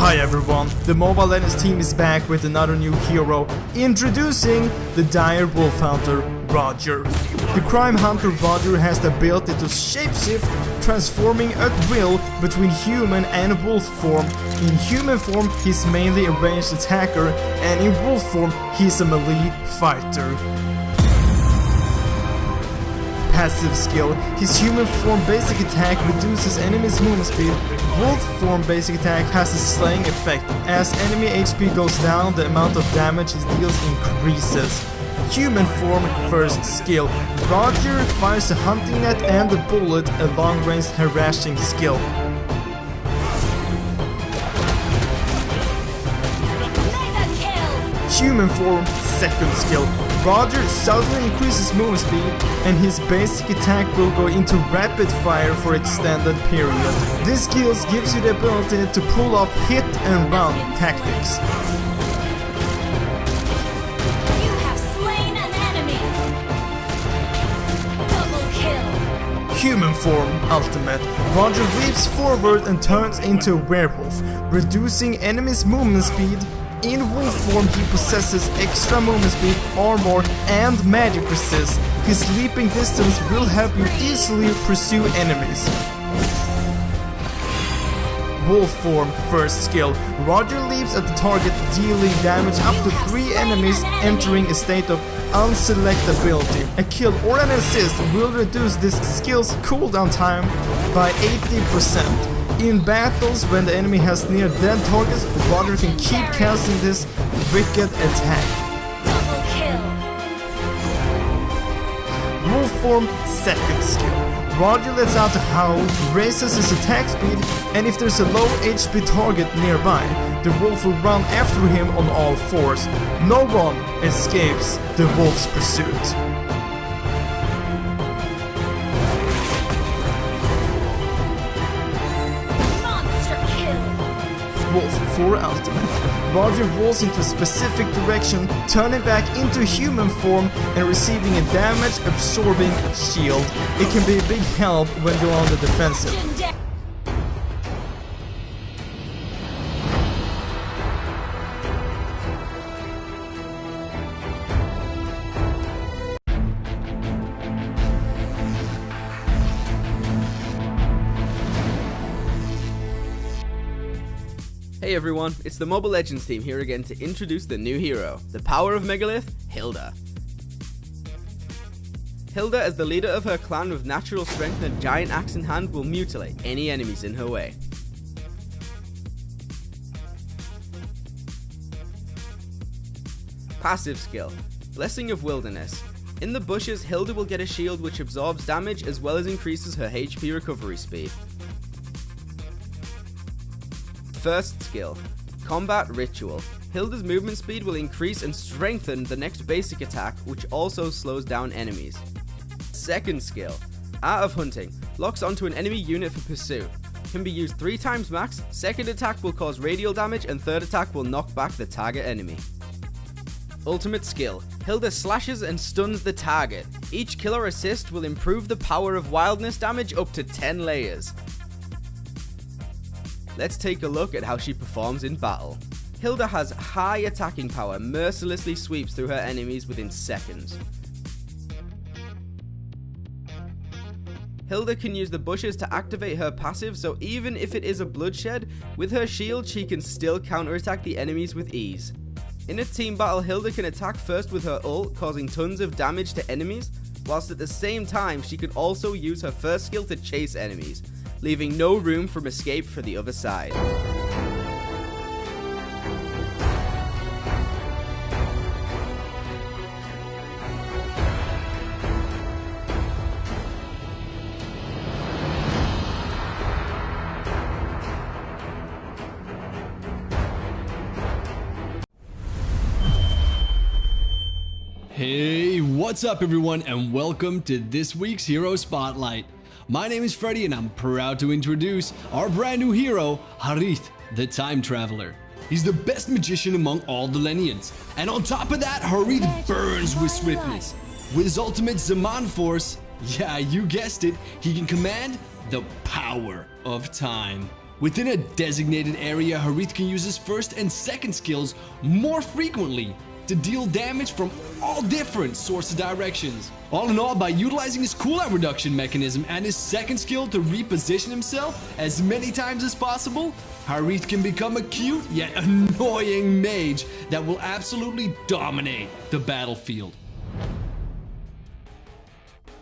Hi everyone, the Mobile Legends team is back with another new hero, introducing the dire wolf hunter, Roger. The crime hunter Roger has the ability to shapeshift, transforming at will between human and wolf form. In human form, he's mainly a ranged attacker, and in wolf form, he's a melee fighter. Passive skill. His human form basic attack reduces enemies' movement speed. Wolf form basic attack has a slaying effect. As enemy HP goes down, the amount of damage it deals increases. Human form first skill. Roger fires a hunting net and a bullet, a long-range harassing skill. Human form second skill. Roger suddenly increases movement speed, and his basic attack will go into rapid fire for extended period. This skill gives you the ability to pull off hit and run tactics. You have slain an enemy. Double kill. Human form ultimate. Roger leaps forward and turns into a werewolf, reducing enemies' movement speed. In wolf form, he possesses extra movement speed, armor, and magic resist. His leaping distance will help you easily pursue enemies. Wolf form first skill. Roger leaps at the target, dealing damage up to 3 enemies, entering a state of unselectability. A kill or an assist will reduce this skill's cooldown time by 80%. In battles, when the enemy has near dead targets, Roger can keep casting this wicked attack. Double kill. Wolf form second skill. Roger lets out a howl, raises his attack speed, and if there's a low HP target nearby, the wolf will run after him on all fours. No one escapes the wolf's pursuit. Wolf for ultimate. Roger rolls into a specific direction, turning back into human form and receiving a damage absorbing shield. It can be a big help when you're on the defensive. Hey everyone, it's the Mobile Legends team here again to introduce the new hero, the power of Megalith, Hilda. Hilda, as the leader of her clan with natural strength and a giant axe in hand, will mutilate any enemies in her way. Passive skill, Blessing of Wilderness. In the bushes, Hilda will get a shield which absorbs damage as well as increases her HP recovery speed. First skill, Combat Ritual. Hilda's movement speed will increase and strengthen the next basic attack, which also slows down enemies. Second skill, Art of Hunting. Locks onto an enemy unit for pursuit. Can be used 3 times max, second attack will cause radial damage, and third attack will knock back the target enemy. Ultimate skill, Hilda slashes and stuns the target. Each kill or assist will improve the power of wildness damage up to 10 layers. Let's take a look at how she performs in battle. Hilda has high attacking power, mercilessly sweeps through her enemies within seconds. Hilda can use the bushes to activate her passive, so even if it is a bloodshed, with her shield she can still counterattack the enemies with ease. In a team battle, Hilda can attack first with her ult, causing tons of damage to enemies, whilst at the same time she can also use her first skill to chase enemies, leaving no room for escape for the other side. Hey, what's up everyone, and welcome to this week's Hero Spotlight. My name is Freddy and I'm proud to introduce our brand new hero, Harith, the Time Traveler. He's the best magician among all the Lenians, and on top of that, Harith burns with swiftness. With his ultimate Zaman Force, yeah, you guessed it, he can command the power of time. Within a designated area, Harith can use his first and second skills more frequently to deal damage from all different sorts of directions. All in all, by utilizing his cooldown reduction mechanism and his second skill to reposition himself as many times as possible, Harith can become a cute yet annoying mage that will absolutely dominate the battlefield.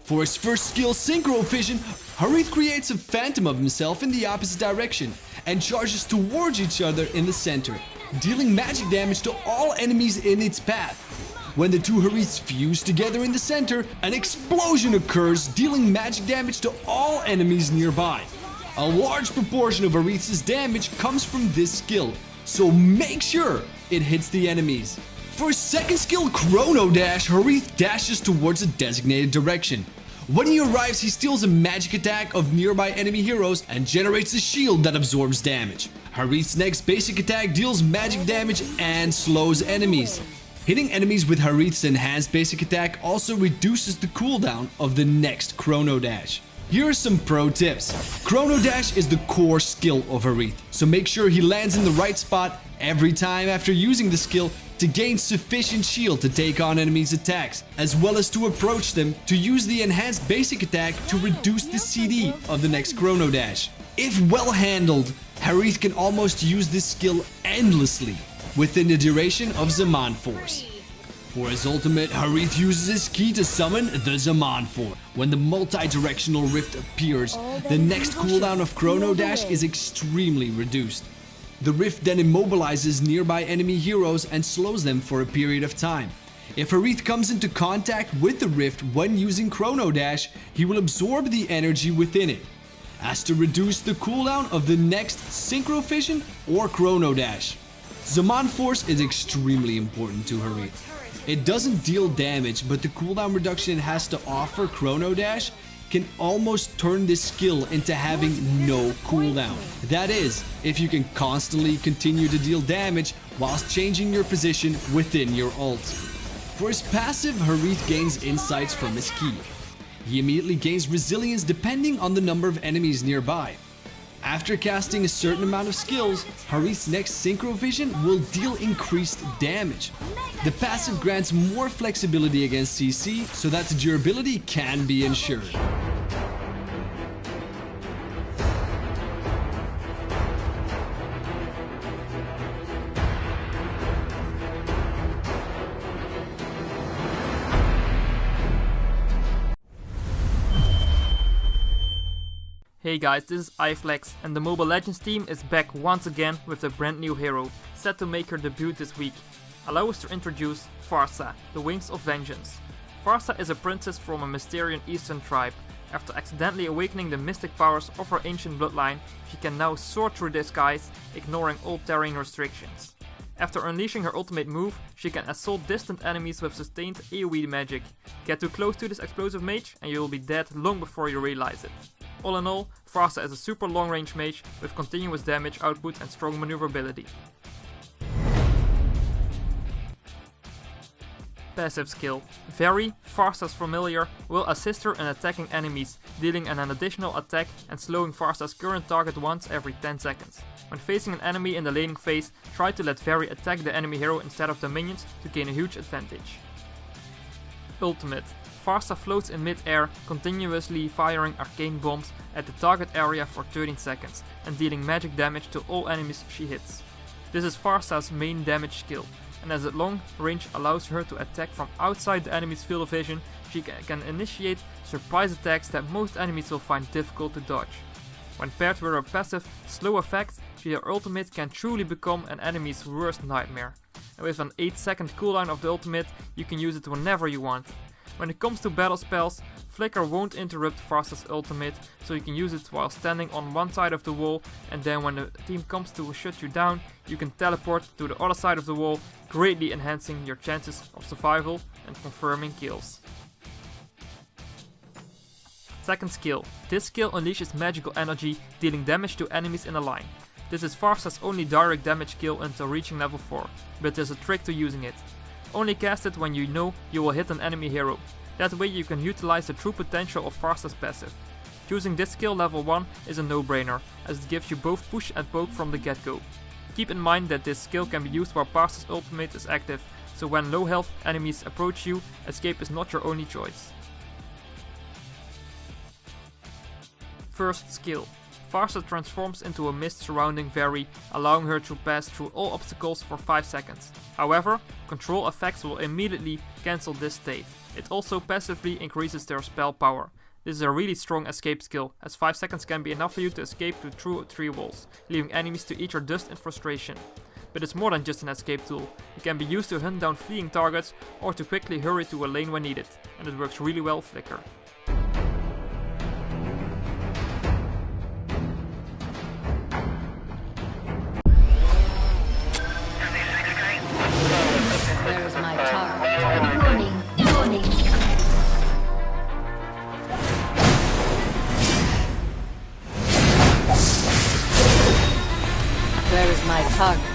For his first skill, Synchro Vision, Harith creates a phantom of himself in the opposite direction and charges towards each other in the center, dealing magic damage to all enemies in its path. When the two Hariths fuse together in the center, an explosion occurs, dealing magic damage to all enemies nearby. A large proportion of Harith's damage comes from this skill, so make sure it hits the enemies. For his second skill, Chrono Dash, Harith dashes towards a designated direction. When he arrives, he steals a magic attack of nearby enemy heroes and generates a shield that absorbs damage. Harith's next basic attack deals magic damage and slows enemies. Hitting enemies with Harith's enhanced basic attack also reduces the cooldown of the next Chrono Dash. Here are some pro tips. Chrono Dash is the core skill of Harith, so make sure he lands in the right spot every time after using the skill to gain sufficient shield to take on enemies' attacks, as well as to approach them to use the enhanced basic attack to reduce the CD of the next Chrono Dash. If well handled, Harith can almost use this skill endlessly within the duration of Zaman Force. For his ultimate, Harith uses his key to summon the Zaman Force. When the multi-directional rift appears, the next cooldown of Chrono Dash is extremely reduced. The rift then immobilizes nearby enemy heroes and slows them for a period of time. If Harith comes into contact with the rift when using Chrono Dash, he will absorb the energy within it, as to reduce the cooldown of the next Synchro Vision or Chrono Dash. Zaman Force is extremely important to Harith. It doesn't deal damage, but the cooldown reduction it has to offer, Chrono Dash, can almost turn this skill into having no cooldown. That is, if you can constantly continue to deal damage whilst changing your position within your ult. For his passive, Harith gains insights from his key. He immediately gains resilience depending on the number of enemies nearby. After casting a certain amount of skills, Harith's next Synchro Vision will deal increased damage. The passive grants more flexibility against CC so that the durability can be ensured. Hey guys, this is iFlex, and the Mobile Legends team is back once again with a brand new hero, set to make her debut this week. Allow us to introduce Farsa, the Wings of Vengeance. Farsa is a princess from a Mysterian Eastern tribe. After accidentally awakening the mystic powers of her ancient bloodline, she can now soar through the skies, ignoring all terrain restrictions. After unleashing her ultimate move, she can assault distant enemies with sustained AoE magic. Get too close to this explosive mage and you will be dead long before you realize it. All in all, Farsa is a super long range mage with continuous damage output and strong maneuverability. Passive skill. Very, Farsa's familiar, will assist her in attacking enemies, dealing an additional attack and slowing Farsa's current target once every 10 seconds. When facing an enemy in the laning phase, try to let Very attack the enemy hero instead of the minions to gain a huge advantage. Ultimate. Farsa floats in mid-air, continuously firing arcane bombs at the target area for 13 seconds and dealing magic damage to all enemies she hits. This is Farsa's main damage skill, and as its long range allows her to attack from outside the enemy's field of vision, she can initiate surprise attacks that most enemies will find difficult to dodge. When paired with her passive slow effect, her ultimate can truly become an enemy's worst nightmare. And with an 8-second cooldown of the ultimate, you can use it whenever you want. When it comes to battle spells, Flicker won't interrupt Farsa's ultimate, so you can use it while standing on one side of the wall, and then when the team comes to shut you down, you can teleport to the other side of the wall, greatly enhancing your chances of survival and confirming kills. Second skill. This skill unleashes magical energy, dealing damage to enemies in a line. This is Farsa's only direct damage skill until reaching level 4, but there's a trick to using it. Only cast it when you know you will hit an enemy hero. That way you can utilize the true potential of Farsa's passive. Choosing this skill level 1 is a no-brainer, as it gives you both push and poke from the get-go. Keep in mind that this skill can be used while Parsa's ultimate is active, so when low health enemies approach you, escape is not your only choice. First skill. Farsa transforms into a mist surrounding Very, allowing her to pass through all obstacles for 5 seconds. However, control effects will immediately cancel this state. It also passively increases their spell power. This is a really strong escape skill, as 5 seconds can be enough for you to escape through 3 walls, leaving enemies to eat your dust in frustration. But it's more than just an escape tool. It can be used to hunt down fleeing targets or to quickly hurry to a lane when needed, and it works really well with Flicker. Where's my target? Warning, warning. Where is my target?